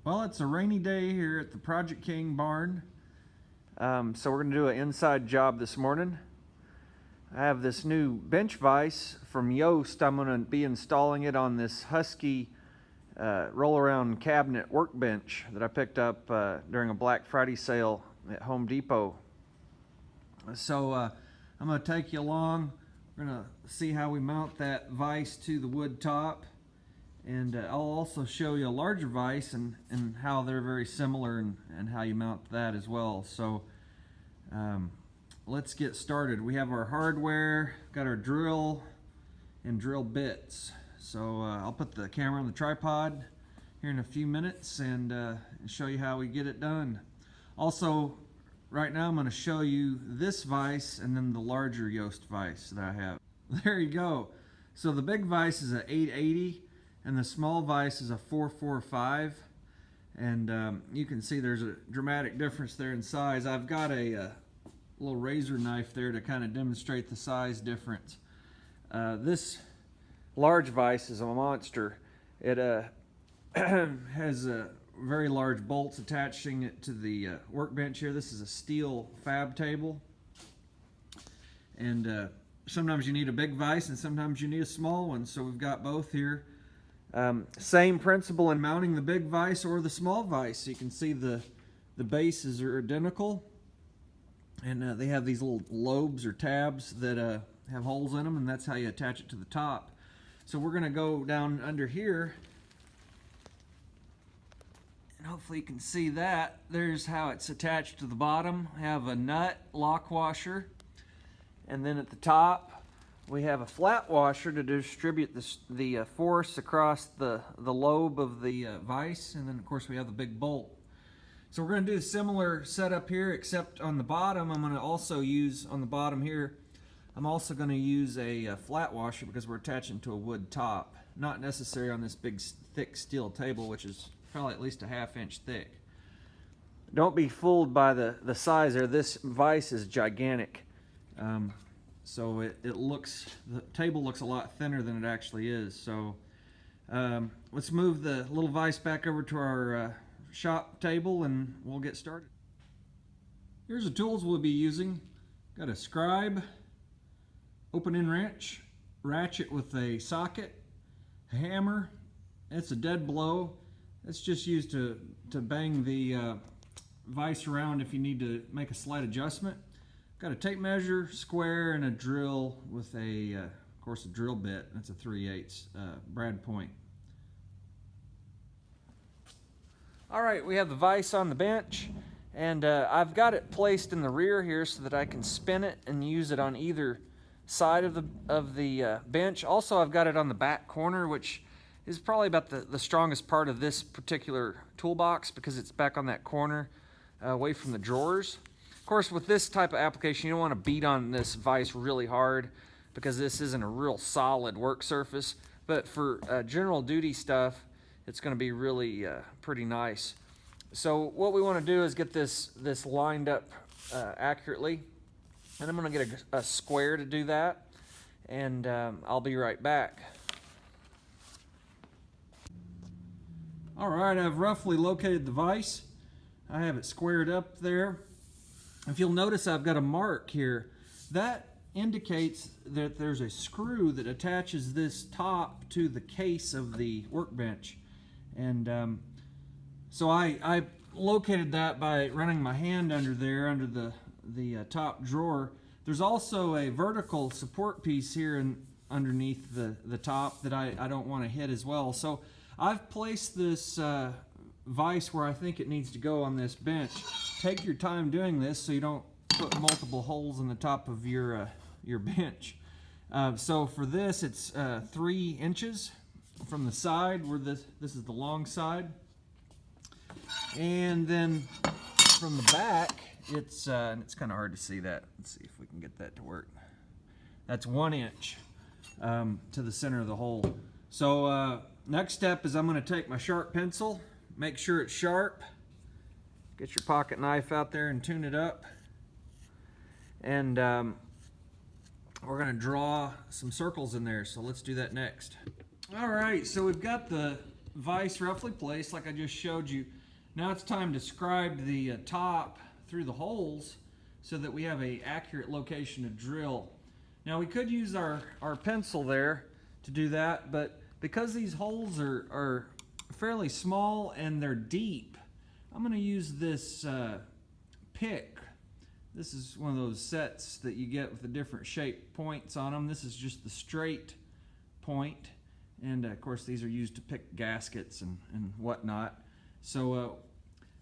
Well, it's a rainy day here at the Project King barn. So we're going to do an inside job this morning. I have this new bench vise from Yost. I'm going to be installing it on this Husky roll-around cabinet workbench that I picked up during a Black Friday sale at Home Depot. So I'm going to take you along. We're going to see how we mount that vise to the wood top. And I'll also show you a larger vise and how they're very similar and how you mount that as well. So let's get started. We have our hardware, got our drill and drill bits. So I'll put the camera on the tripod here in a few minutes and show you how we get it done. Also, right now I'm going to show you this vise and then the larger Yost vise that I have. There you go. So the big vise is an 880. And the small vise is a 445, and you can see there's a dramatic difference there in size. I've got a little razor knife there to kind of demonstrate the size difference. This large vise is a monster. It has very large bolts attaching it to the workbench here. This is a steel fab table, and sometimes you need a big vise and sometimes you need a small one, so we've got both here. Same principle in mounting the big vise or the small vise. So you can see the bases are identical, and they have these little lobes or tabs that have holes in them, and that's how you attach it to the top. So we're going to go down under here, and hopefully you can see that. There's how it's attached to the bottom. I have a nut lock washer, and then at the top we have a flat washer to distribute the force across the lobe of the vise, and then of course we have the big bolt. So we're going to do a similar setup here, except on the bottom I'm going to also use, on the bottom here, I'm also going to use a flat washer because we're attaching to a wood top. Not necessary on this big thick steel table, which is probably at least a ½ inch thick. Don't be fooled by the size there. This vise is gigantic. So it looks, the table looks a lot thinner than it actually is. So let's move the little vise back over to our shop table and we'll get started. Here's the tools we'll be using. Got a scribe, open end wrench, ratchet with a socket, a hammer. It's a dead blow. It's just used to bang the vise around if you need to make a slight adjustment. Got a tape measure, square, and a drill with of course, a drill bit. That's a 3/8 brad point. All right, we have the vise on the bench, and I've got it placed in the rear here so that I can spin it and use it on either side of the bench. Also, I've got it on the back corner, which is probably about the strongest part of this particular toolbox because it's back on that corner away from the drawers. Of course, with this type of application, you don't want to beat on this vise really hard because this isn't a real solid work surface. But for general duty stuff, it's going to be really pretty nice. So what we want to do is get this lined up accurately. And I'm going to get a square to do that. And I'll be right back. All right, I've roughly located the vise. I have it squared up there. If you'll notice, I've got a mark here. That indicates that there's a screw that attaches this top to the case of the workbench. And so I located that by running my hand under there, under the top drawer. There's also a vertical support piece here underneath the top that I don't want to hit as well. So I've placed this vise where I think it needs to go on this bench. Take your time doing this so you don't put multiple holes in the top of your bench. So for this, it's 3 inches from the side where this is the long side, and then from the back it's kind of hard to see that. Let's see if we can get that to work. That's 1 inch to the center of the hole. So next step is I'm going to take my sharp pencil, make sure it's sharp. Get your pocket knife out there and tune it up. And we're going to draw some circles in there, so let's do that next. All right, so we've got the vise roughly placed like I just showed you. Now it's time to scribe the top through the holes so that we have a accurate location to drill. Now we could use our pencil there to do that, but because these holes are fairly small and they're deep, I'm going to use this pick. This is one of those sets that you get with the different shaped points on them. This is just the straight point, and of course these are used to pick gaskets and whatnot. So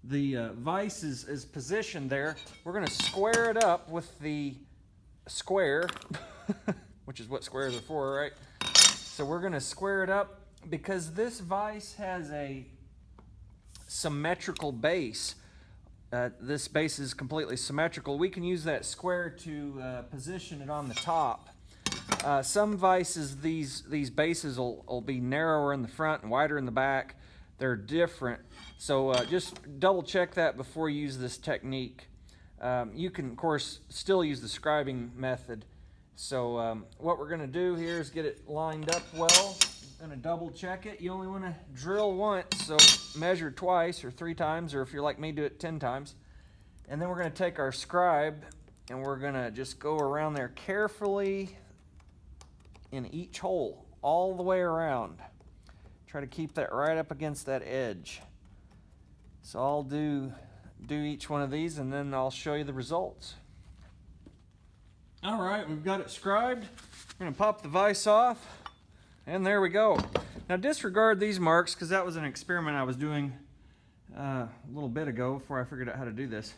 the vise is positioned there. We're going to square it up with the square, which is what squares are for, right? So we're going to square it up because this vise has a symmetrical base. This base is completely symmetrical. We can use that square to position it on the top. Some vises, these bases will be narrower in the front and wider in the back. They're different. So just double check that before you use this technique. You can, of course, still use the scribing method. So what we're going to do here is get it lined up well. I'm going to double check it. You only want to drill once, so measure twice or 3 times, or if you're like me, do it 10 times. And then we're going to take our scribe and we're going to just go around there carefully in each hole, all the way around. Try to keep that right up against that edge. So I'll do each one of these and then I'll show you the results. All right, we've got it scribed. We're going to pop the vise off, and there we go. Now disregard these marks because that was an experiment I was doing a little bit ago before I figured out how to do this.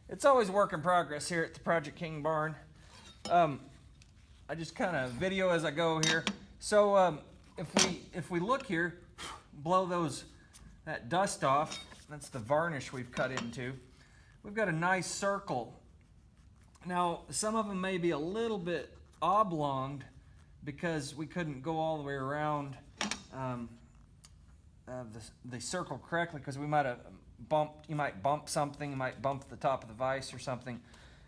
It's always work in progress here at the Project King barn. I just kind of video as I go here. So if we look here, blow that dust off. That's the varnish we've cut into. We've got a nice circle. Now, some of them may be a little bit oblonged because we couldn't go all the way around the circle correctly because we might have bumped, you might bump something, you might bump the top of the vise or something.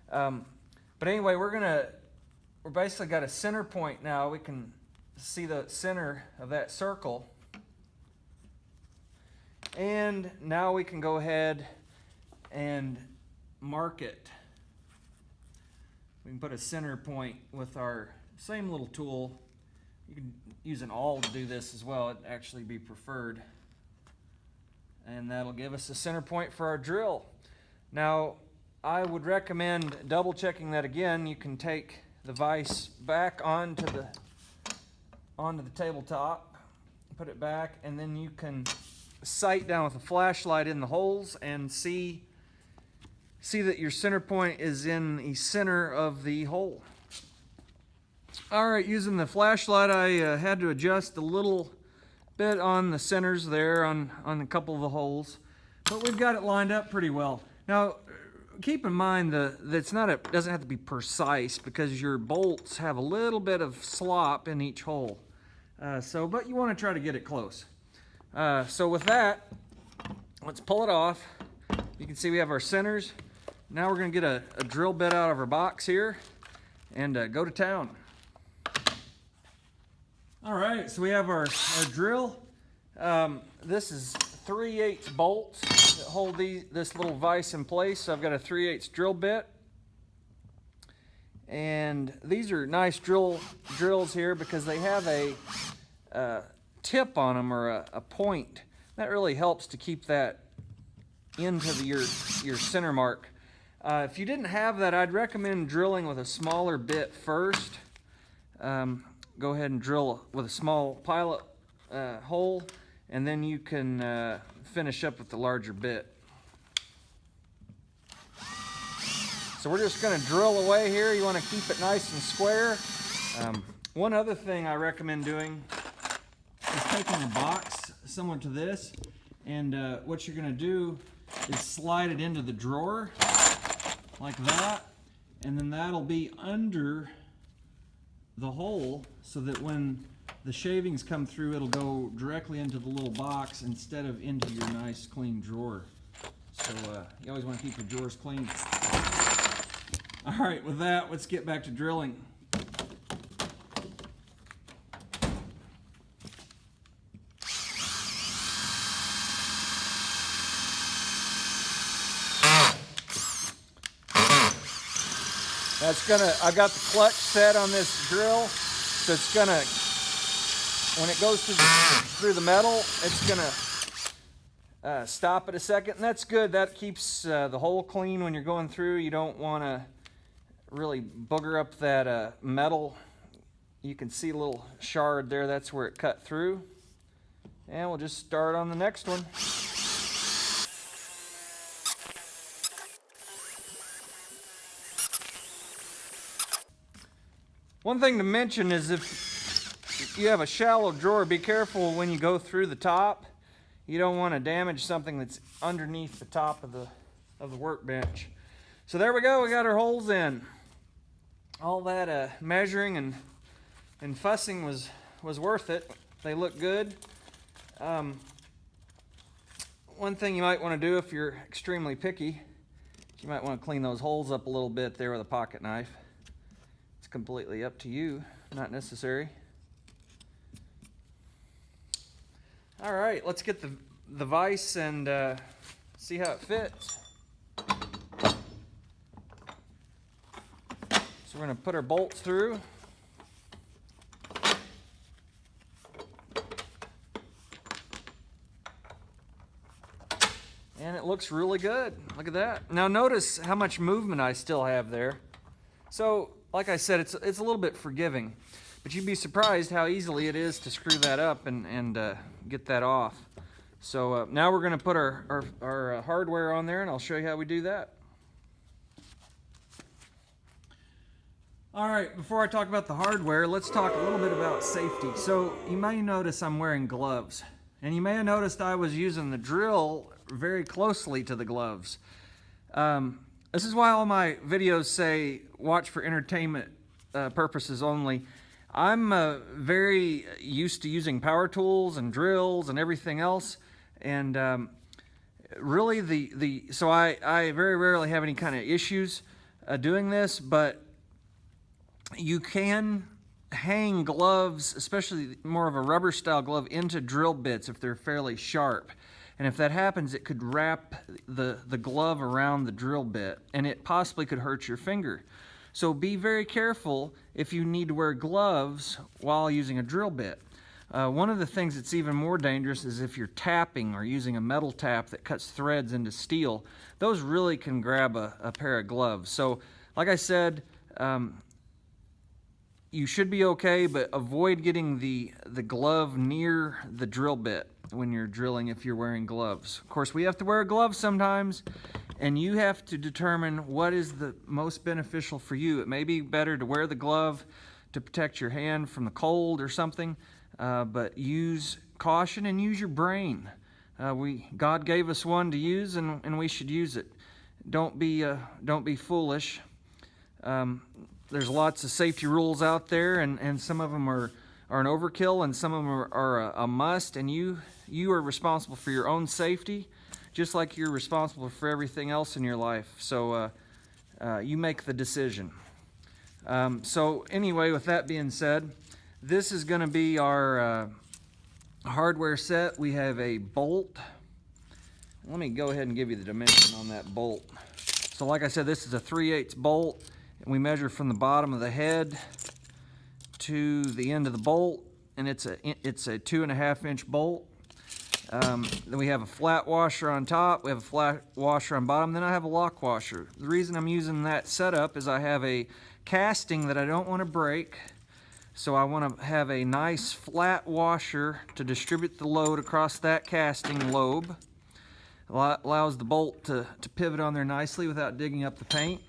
But anyway, we're basically got a center point now. We can see the center of that circle. And now we can go ahead and mark it. We can put a center point with our same little tool. You can use an awl to do this as well. It'd actually be preferred. And that'll give us a center point for our drill. Now, I would recommend double checking that again. You can take the vise back onto the tabletop, put it back, and then you can sight down with a flashlight in the holes and see that your center point is in the center of the hole. All right, using the flashlight, I had to adjust a little bit on the centers there on a couple of the holes, but we've got it lined up pretty well. Now, keep in mind that it doesn't have to be precise because your bolts have a little bit of slop in each hole. But you want to try to get it close. So with that, let's pull it off. You can see we have our centers. Now we're going to get a drill bit out of our box here and go to town. All right, so we have our drill. This is 3/8 bolts that hold this little vise in place. So I've got a 3/8 drill bit. And these are nice drills here because they have a tip on them or a point. That really helps to keep that into your center mark. If you didn't have that, I'd recommend drilling with a smaller bit first. Go ahead and drill with a small pilot hole, and then you can finish up with the larger bit. So we're just going to drill away here. You want to keep it nice and square. One other thing I recommend doing is taking a box similar to this, and what you're going to do is slide it into the drawer like that, and then that'll be under the hole so that when the shavings come through, it'll go directly into the little box instead of into your nice clean drawer. So you always want to keep your drawers clean. All right, with that, let's get back to drilling. I've got the clutch set on this drill, so it's gonna, when it goes through the metal, it's gonna stop it a second, and that's good. That keeps the hole clean when you're going through. You don't want to really booger up that metal. You can see a little shard there. That's where it cut through. And we'll just start on the next one. One thing to mention is if you have a shallow drawer, be careful when you go through the top. You don't want to damage something that's underneath the top of the workbench. So there we go, we got our holes in. All that measuring and fussing was worth it. They look good. One thing you might want to do if you're extremely picky, you might want to clean those holes up a little bit there with a pocket knife. It's completely up to you, not necessary. All right, let's get the vise and see how it fits. So we're going to put our bolts through. And it looks really good. Look at that. Now notice how much movement I still have there. So, like I said, it's a little bit forgiving. But you'd be surprised how easily it is to screw that up and get that off. So now we're going to put our hardware on there, and I'll show you how we do that. All right, before I talk about the hardware, let's talk a little bit about safety. So you may notice I'm wearing gloves. And you may have noticed I was using the drill very closely to the gloves. This is why all my videos say watch for entertainment purposes only. I'm very used to using power tools and drills and everything else, and really so I very rarely have any kind of issues doing this, but you can hang gloves, especially more of a rubber style glove, into drill bits if they're fairly sharp. And if that happens, it could wrap the glove around the drill bit, and it possibly could hurt your finger. So be very careful if you need to wear gloves while using a drill bit. One of the things that's even more dangerous is if you're tapping or using a metal tap that cuts threads into steel. Those really can grab a pair of gloves. So like I said, you should be okay, but avoid getting the glove near the drill bit when you're drilling if you're wearing gloves. Of course, we have to wear gloves sometimes, and you have to determine what is the most beneficial for you. It may be better to wear the glove to protect your hand from the cold or something, but use caution and use your brain. God gave us one to use, and we should use it. Don't be foolish. There's lots of safety rules out there, and some of them are an overkill, and some of them are a must, and you are responsible for your own safety, just like you're responsible for everything else in your life. So you make the decision. So anyway, with that being said, this is going to be our hardware set. We have a bolt. Let me go ahead and give you the dimension on that bolt. So like I said, this is a 3/8 bolt. And we measure from the bottom of the head to the end of the bolt, and it's a 2.5 inch bolt. Then we have a flat washer on top, we have a flat washer on bottom, then I have a lock washer. The reason I'm using that setup is I have a casting that I don't want to break, so I want to have a nice flat washer to distribute the load across that casting lobe. Allows the bolt to pivot on there nicely without digging up the paint.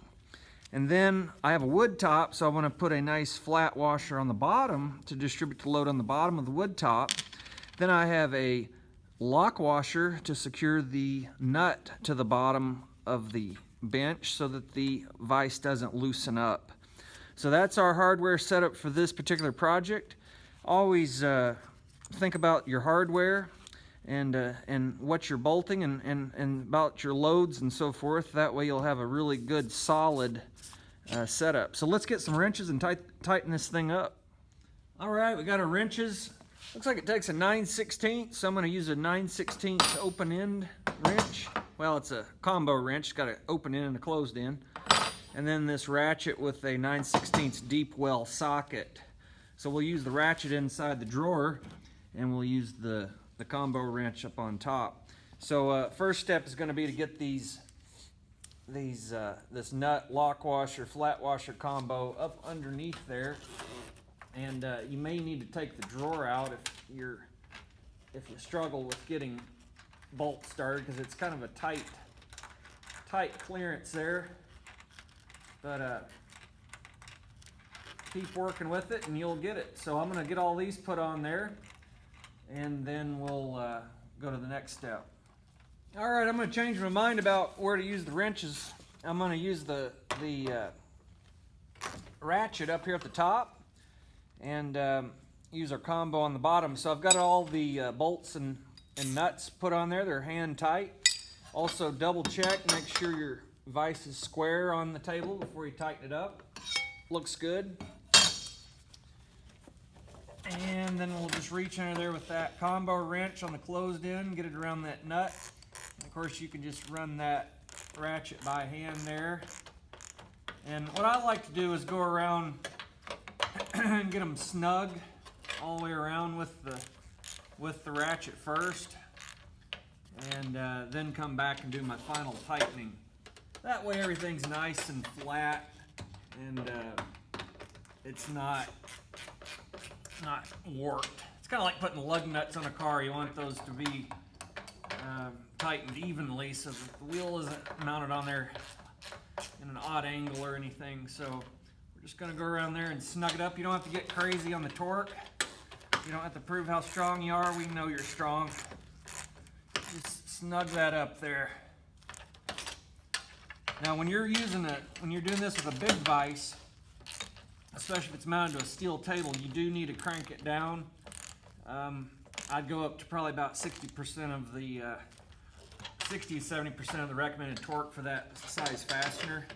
And then I have a wood top, so I want to put a nice flat washer on the bottom to distribute the load on the bottom of the wood top. Then I have a lock washer to secure the nut to the bottom of the bench so that the vise doesn't loosen up. So that's our hardware setup for this particular project. Always think about your hardware and what you're bolting and about your loads and so forth. That way you'll have a really good solid setup. So let's get some wrenches and tighten this thing up. All right, we got our wrenches. Looks like it takes a 9/16, so I'm going to use a 9/16 open end wrench. Well, it's a combo wrench. It's got an open end and a closed end. and then this ratchet with a 9/16 deep well socket. So we'll use the ratchet inside the drawer, and we'll use the combo wrench up on top. So first step is going to be to get this nut lock washer, flat washer combo up underneath there. And you may need to take the drawer out if you struggle with getting bolts started, because it's kind of a tight clearance there. But keep working with it and you'll get it. So I'm going to get all these put on there, and then we'll go to the next step. All right, I'm going to change my mind about where to use the wrenches. I'm going to use the ratchet up here at the top, and use our combo on the bottom. So I've got all the bolts and nuts put on there. They're hand tight. Also double check, make sure your vise is square on the table before you tighten it up. Looks good. And then we'll just reach under there with that combo wrench on the closed end, get it around that nut. And of course you can just run that ratchet by hand there. And what I like to do is go around and get them snug all the way around with the ratchet first, and then come back and do my final tightening. That way everything's nice and flat, and it's not warped. It's kind of like putting lug nuts on a car. You want those to be tightened evenly so that the wheel isn't mounted on there in an odd angle or anything. So we're just going to go around there and snug it up. You don't have to get crazy on the torque. You don't have to prove how strong you are. We know you're strong. Just snug that up there. Now when you're doing this with a big vise, especially if it's mounted to a steel table, you do need to crank it down. I'd go up to probably about 60% of the 60 to 70% of the recommended torque for that size fastener.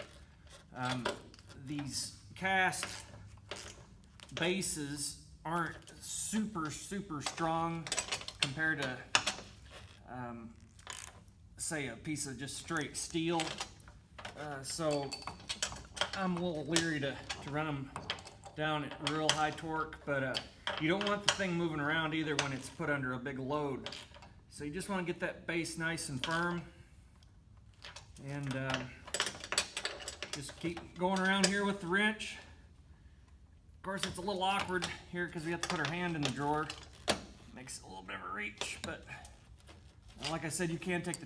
These cast bases aren't super strong compared to say a piece of just straight steel. So I'm a little leery to run them down at real high torque, but you don't want the thing moving around either when it's put under a big load. So you just want to get that base nice and firm, and just keep going around here with the wrench. Of course, it's a little awkward here because we have to put our hand in the drawer. Makes it a little bit of a reach, but like I said, you can take the